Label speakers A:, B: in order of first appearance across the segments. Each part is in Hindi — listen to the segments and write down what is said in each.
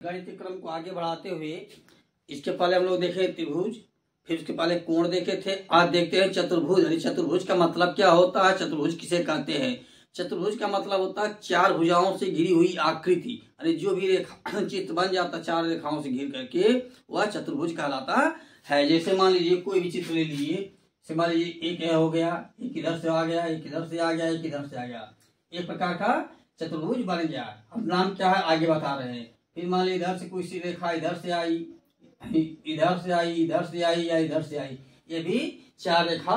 A: गणित क्रम को आगे बढ़ाते हुए इसके पहले हम लोग देखे त्रिभुज, फिर उसके पहले कोण देखे थे। आज देखते हैं चतुर्भुज। अरे चतुर्भुज का मतलब क्या होता है? चतुर्भुज किसे कहते हैं? चतुर्भुज का मतलब होता है चार भुजाओं से घिरी हुई आकृति। अरे जो भी रेखा चित्र बन जाता चार रेखाओं से घिर करके वह चतुर्भुज कहलाता है। जैसे मान लीजिए कोई भी चित्र ले लीजिए, मान लीजिए एक हो गया, एक इधर से आ गया, एक इधर से आ गया, एक इधर से आ गया, एक प्रकार का चतुर्भुज बन गया। अब नाम क्या है आगे बता रहे हैं। फिर मान लीजिए इधर से कोई सी रेखा इधर से आई, इधर से आई, इधर से आई या इधर से आई, ये भी चार रेखा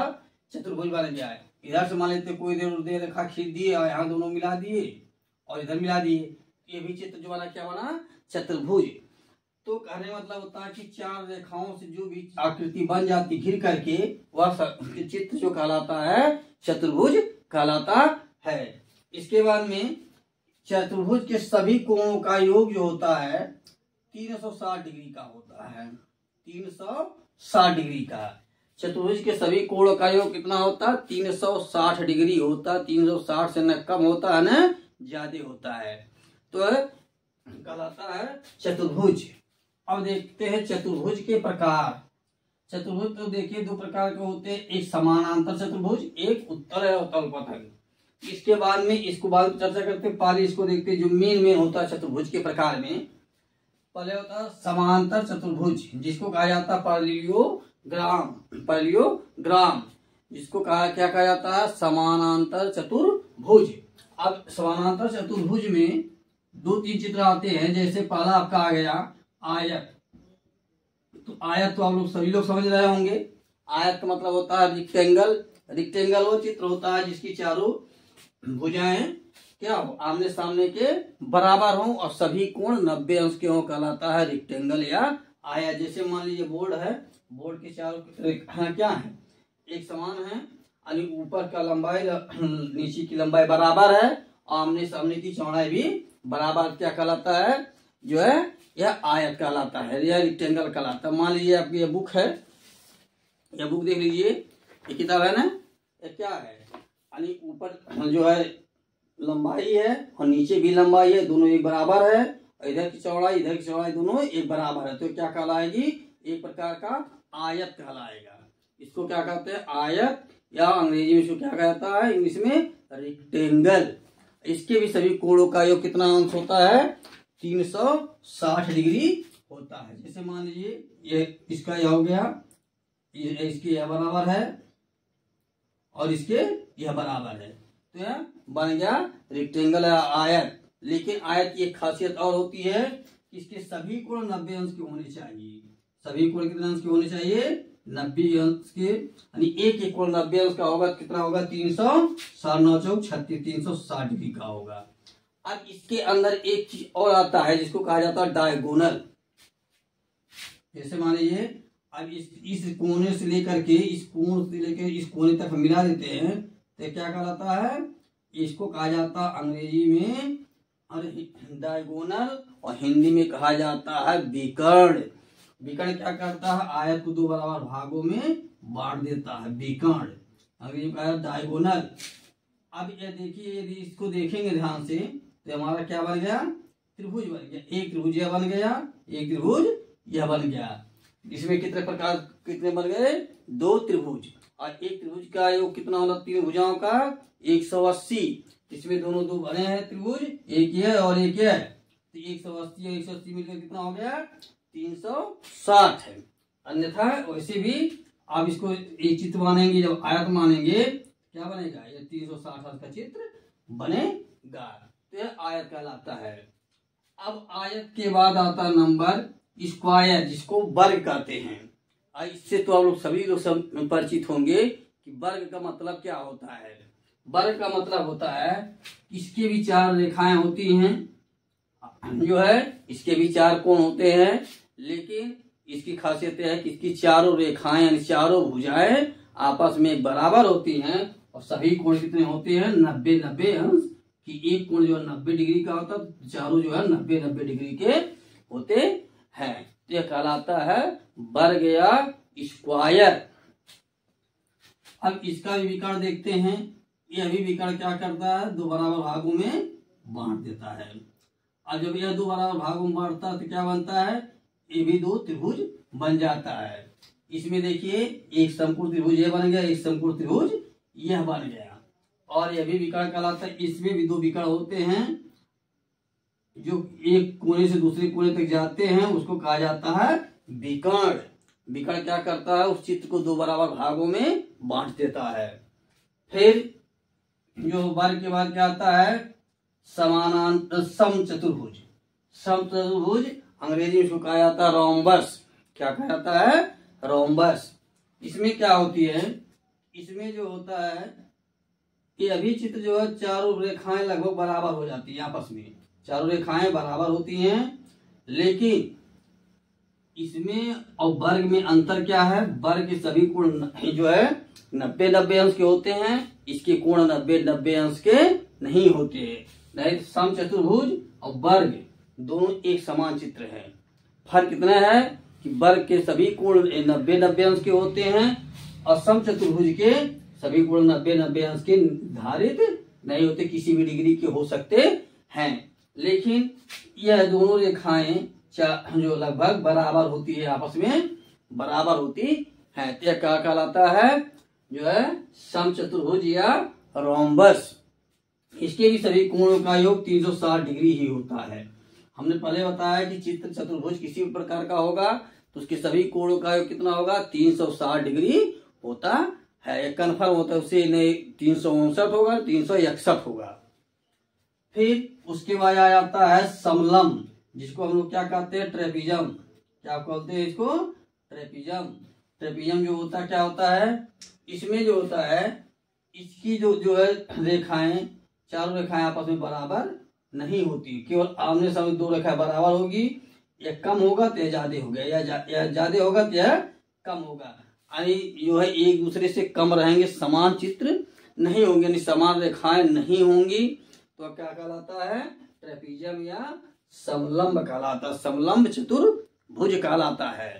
A: चतुर्भुज बन गया है। इधर से मान लेते कोई देर रेखा खींच दिए और यहाँ दोनों मिला दिए और इधर मिला दिए, ये भी चित्र जो बना क्या बना? चतुर्भुज। तो कहने मतलब होता है कि चार रेखाओं से जो भी आकृति बन जाती घिर करके वह चित्र जो कहलाता है चतुर्भुज कहलाता है। इसके बाद में चतुर्भुज के सभी कोणों का योग जो होता है 360 डिग्री का होता है। 360 डिग्री का चतुर्भुज के सभी कोणों का योग कितना होता है? 360 डिग्री होता है। 360 से न कम होता है न ज्यादा होता है, तो कहलाता है चतुर्भुज। अब देखते हैं चतुर्भुज के प्रकार। चतुर्भुज तो देखिए दो प्रकार के होते हैं, एक समानांतर चतुर्भुज, एक उत्तल है उत्तल पथक। इसके बाद में इसको बाद में चर्चा करते हैं। पहले इसको देखते हैं जो मेन होता है चतुर्भुज के प्रकार में। पहले होता है समांतर चतुर्भुज, जिसको कहा जाता है पैरेललोग्राम, जिसको क्या कहा जाता है? समानांतर चतुर्भुज। अब समानांतर चतुर्भुज में दो तीन चित्र आते हैं। जैसे पहला आपका आ गया आयत। तो आयत तो आप लोग सभी लोग समझ रहे होंगे। आयत का मतलब होता है रिक्टेंगल। रिक्टेंगल वो चित्र होता है जिसकी चारों भुजाएं क्या हो? आमने सामने के बराबर हो और सभी कोण 90 अंश के हो, कहलाता है रिक्टेंगल या आयत। जैसे मान लीजिए बोर्ड है, बोर्ड के चारों रेखाएं क्या है? एक समान है, यानी ऊपर का लंबाई नीचे की लंबाई बराबर है, आमने सामने की चौड़ाई भी बराबर। क्या कहलाता है? जो है यह आयत कहलाता है, यह रिक्टेंगल कहलाता है। मान लीजिए आपकी यह बुक है, यह बुक देख लीजिए, ये किताब है ना, ये क्या है? यानी ऊपर जो है लंबाई है और नीचे भी लंबाई है, दोनों एक बराबर है। इधर की चौड़ाई इधर की चौड़ाई दोनों एक बराबर है, तो क्या कहलाएगी? एक प्रकार का आयत कहलाएगा। इसको क्या कहते हैं? आयत, या अंग्रेजी में इसको क्या कहता है? इंग्लिश में रेक्टेंगल। इसके भी सभी कोणों का योग कितना अंश होता है? 360 डिग्री होता है। जैसे मान लीजिए ये इसका यह हो गया, ये इसके यह बराबर है और इसके यह बराबर है, तो यह बन गया रेक्टेंगल या आयत। लेकिन आयत की एक खासियत और होती है, इसके सभी कोण 90 अंश के होने चाहिए। सभी कोण कितने अंश के होने चाहिए? 90 अंश के। यानी एक कोण 90 अंश का होगा तो कितना होगा? 360 9 चौक 36, 360 डिग्री का होगा। अब इसके अंदर एक चीज और आता है जिसको कहा जाता है डायगोनल। जैसे मान लीजिए अब इस कोने से लेकर के इस कोण से लेकर इस कोने तक हम मिला देते हैं, तो क्या कहलाता है? इसको कहा जाता है अंग्रेजी में डायगोनल और हिंदी में कहा जाता है विकर्ण। विकर्ण क्या करता है? आयत को दो बराबर भागों में बांट देता है, विकर्ण। अंग्रेजी में कहा जाता है डायगोनल। अब ये देखिए, यदि इसको देखेंगे ध्यान से तो हमारा क्या बन गया? त्रिभुज बन गया। एक त्रिभुज यह बन गया, एक त्रिभुज यह बन गया। इसमें कितने प्रकार कितने बन गए? दो त्रिभुज। और एक त्रिभुज का योग कितना होगा? तीन भुजाओं का 180। इसमें दोनों दो बने हैं त्रिभुज, एक है और एक है, तो 180 और 180 मिलकर कितना हो गया? 360 है। अन्यथा वैसे भी आप इसको एक चित्र मानेंगे, जब आयत मानेंगे क्या बनेगा? ये 360 का चित्र बनेगा, तो यह आयत कहलाता है। अब आयत के बाद आता नंबर स्क्वायर, जिसको वर्ग कहते हैं। इससे तो आप लोग सभी लोग परिचित होंगे कि वर्ग का मतलब क्या होता है। वर्ग का मतलब होता है इसके भी चार रेखाएं होती हैं, जो है इसके भी चार कोण होते हैं, लेकिन इसकी खासियत है कि इसकी चारों रेखाएं यानी चारों भुजाएं आपस में बराबर होती हैं और सभी कोण कितने होते हैं? 90 अंश की। एक कोण जो है 90 डिग्री का होता है, चारों जो है 90 डिग्री के होते हैं। तो यह कहलाता है वर्ग या स्क्वायर। अब इसका भी विकर्ण देखते हैं। यह भी विकर्ण क्या करता है? दो बराबर भागों में बांट देता है। अब जब यह दो बराबर भागों में बांटता है तो क्या बनता है, ये भी दो त्रिभुज बन जाता है। इसमें देखिए एक समकोण त्रिभुज ये बन गया, एक समकोण त्रिभुज यह बन गया, और यह भी विकर्ण कहलाता है। इसमें भी दो विकर्ण होते हैं जो एक कोने से दूसरे कोने तक जाते हैं, उसको कहा जाता है विकर्ण। विकर्ण क्या करता है, उस चित्र को दो बराबर भागों में बांट देता है। फिर जो वर्ग के बाद क्या आता है, समानांतर समचतुर्भुज। समचतुर्भुज अंग्रेजी में इसको कहा जाता है रोम्बस। क्या कहा जाता है, रोम्बस। इसमें क्या होती है, इसमें जो होता है ये अभी चित्र जो है चारों रेखाएं लगभग बराबर हो जाती है, आपस में चारों रेखाएं बराबर होती हैं, लेकिन इसमें और वर्ग में अंतर क्या है, वर्ग के सभी कोण जो है 90-90 अंश के होते हैं, इसके कोण 90-90 अंश के नहीं होते। नहीं, समचतुर्भुज और वर्ग दोनों एक समान चित्र है। फर्क कितना है कि वर्ग के सभी कोण 90-90 अंश के होते हैं और समचतुर्भुज के सभी कोण 90-90 अंश के निर्धारित नहीं होते, किसी भी डिग्री के हो सकते हैं। लेकिन यह दोनों रेखाएं जो लगभग बराबर होती है, आपस में बराबर होती है, तो क्या कहलाता है, जो है समचतुर्भुज या रोम्बस। इसके भी सभी कोणों का योग 360 डिग्री ही होता है। हमने पहले बताया कि चित्र चतुर्भुज किसी भी प्रकार का होगा तो उसके सभी कोणों का योग कितना होगा, 360 डिग्री होता है। एक कन्फर्म होता है, उससे नहीं 359 होगा, 361 होगा। फिर उसके बाद आ जाता है समलंब, जिसको हम लोग क्या कहते हैं, ट्रेपिजम। क्या कहते हैं इसको, ट्रेपिजम। ट्रेपिजम जो होता क्या होता है, इसमें जो होता है इसकी जो है रेखाएं, चारों रेखाएं आपस में बराबर नहीं होती, केवल आमने सामने दो रेखाएं बराबर होगी। यह कम होगा तो यह ज्यादा हो गया, या ज्यादा होगा तो यह कम होगा, यानी जो है एक दूसरे से कम रहेंगे, समान चित्र नहीं होंगे, यानी समान रेखाएं नहीं होंगी, तो क्या कहलाता है, ट्रेपिजम या समलंब कहलाता है, समलंब चतुर्भुज कहलाता है।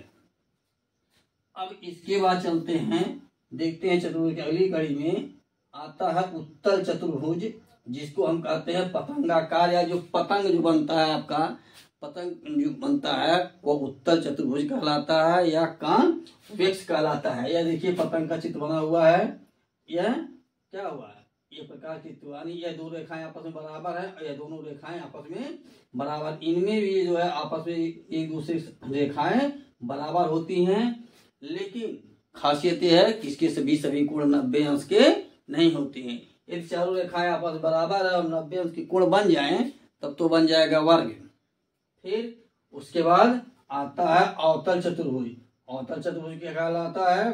A: अब इसके बाद चलते हैं, देखते हैं चतुर्भुज की अगली कड़ी में आता है उत्तल चतुर्भुज, जिसको हम कहते हैं पतंगाकार, या जो पतंग जो बनता है आपका पतंग जो बनता है वो उत्तल चतुर्भुज कहलाता है या कॉन्वेक्स कहलाता है। यह देखिए पतंग का चित्र बना हुआ है, यह क्या हुआ है, ये प्रकार की त्रिवाणी, यह दो रेखाएं आपस में बराबर है और यह दोनों रेखाएं आपस में बराबर, इनमें भी जो है आपस में एक दूसरे रेखाएं बराबर होती हैं, लेकिन खासियत यह है कि इसके सभी कोण 90 अंश के नहीं होती हैं। यदि चारों रेखाएं आपस में बराबर है और 90 अंश के कोण बन जाएं तब तो बन जाएगा वर्ग। फिर उसके बाद आता है अवतल चतुर्भुज। अवतल चतुर्भुज क्या कहलाता है,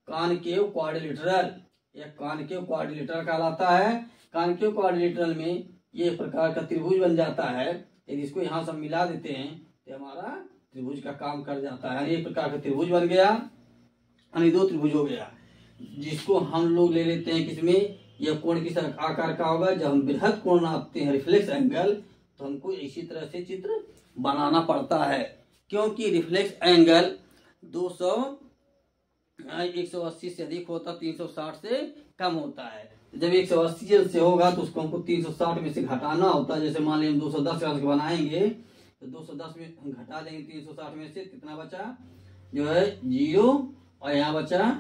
A: कॉनकेव क्वाड्रिलेटरल, यह कॉनकेव क्वाड्रिलेटरल कहलाता है। कॉनकेव क्वाड्रिलेटरल में ये प्रकार का त्रिभुज बन जाता है, यदि इसको यहाँ सब मिला देते हैं तो हमारा त्रिभुज का काम कर जाता है। ये प्रकार का त्रिभुज बन गया, यानी दो त्रिभुज हो गया, जिसको हम लोग ले लेते हैं किसमें, यह कोण किस आकार का होगा, जब हम बृहद कोण नापते हैं रिफ्लेक्स एंगल, तो हमको इसी तरह से चित्र बनाना पड़ता है, क्योंकि रिफ्लेक्स एंगल 180 से अधिक होता, 360 से कम होता है। जब 180 से होगा तो उसको हमको 360 में से घटाना होता है। जैसे मान लीजिए 210 अंक बनाएंगे तो 210 में हम घटा देंगे 360 में से, कितना बचा, जो है 0 और यहाँ बचा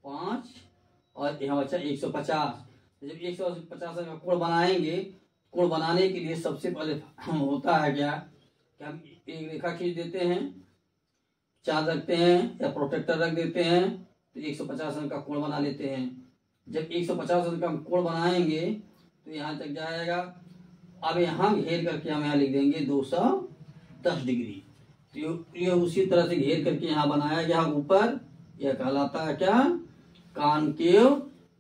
A: 5 और यहाँ बचा 150। जब 150 का कोण बनाएंगे, कोण बनाने के लिए सबसे पहले होता है क्या कि हम एक रेखा खींच देते हैं, चांद रखते हैं या प्रोटेक्टर रख देते हैं, तो 150 अंक का कोण बना लेते हैं। जब 150 अंक का कोण बनाएंगे तो यहाँ तक जाएगा। अब यहाँ घेर करके हम यहाँ लिख देंगे 210 डिग्री, तो ये उसी तरह से घेर करके यहाँ बनाया गया ऊपर। यह कहलाता है क्या, कॉनकेव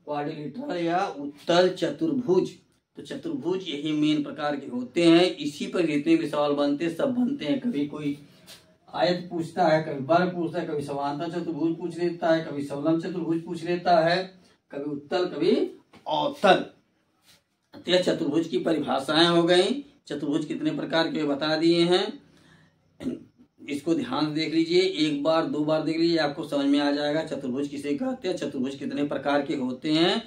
A: क्वाड्रिलेटरल या उत्तल चतुर्भुज। तो चतुर्भुज यही मेन प्रकार के होते हैं, इसी पर जितने भी सवाल बनते हैं सब बनते हैं। कभी कोई आयत पूछता है, कभी वर्ग पूछता है, कभी समांतर चतुर्भुज पूछ लेता है, कभी समलंब चतुर्भुज पूछ लेता है, कभी उत्तल कभी अवतल। तो चतुर्भुज की परिभाषाएं हो गई, चतुर्भुज कितने प्रकार के बता दिए हैं, इसको ध्यान से देख लीजिए, एक बार दो बार देख लीजिए, आपको समझ में आ जाएगा चतुर्भुज किसे कहते हैं, चतुर्भुज कितने प्रकार के होते हैं।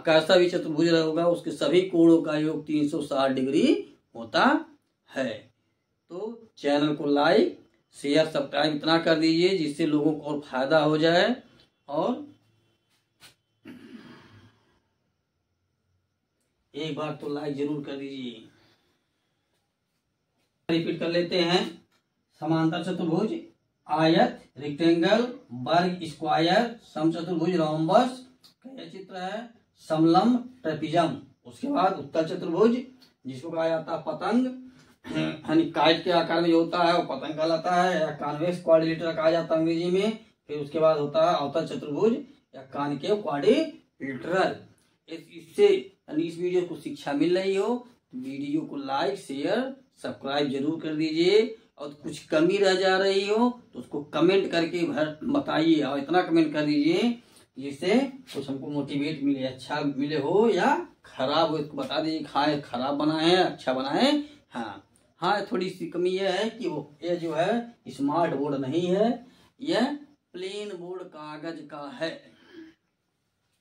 A: कैसा भी चतुर्भुज होगा उसके सभी कोणों का योग 360 डिग्री होता है। तो चैनल को लाइक शेयर सब्सक्राइब इतना कर दीजिए जिससे लोगों को और फायदा हो जाए, और एक बार तो लाइक जरूर कर दीजिए। रिपीट कर लेते हैं। समांतर चतुर्भुज, आयत, रेक्टेंगल, वर्ग, स्क्वायर, समचतुर्भुज, रोम्बस, क्या चित्र है, समलंब, ट्रेपीजम। उसके बाद उत्तल चतुर्भुज जिसको कहा जाता है पतंग, यानी काइट के आकार में जो होता है वो पतंग कहलाता है, या कॉन्वेक्स क्वाड्रिलेटरल कहा जाता है अंग्रेजी में। फिर उसके बाद होता है अवतल चतुर्भुज या कॉनकेव क्वाड्रिलेटरल। इससे यानी इस वीडियो को शिक्षा मिल रही हो तो वीडियो को लाइक शेयर सब्सक्राइब जरूर कर दीजिए, और कुछ कमी रह जा रही हो तो उसको कमेंट करके बताइए, और इतना कमेंट कर दीजिए जिससे कुछ हमको मोटिवेट मिले, अच्छा मिले हो या खराब हो इसको बता दीजिए, खाए खराब बना है अच्छा बना है। हाँ थोड़ी सी कमी यह है कि वो ये जो है स्मार्ट बोर्ड नहीं है, यह प्लेन बोर्ड कागज का है।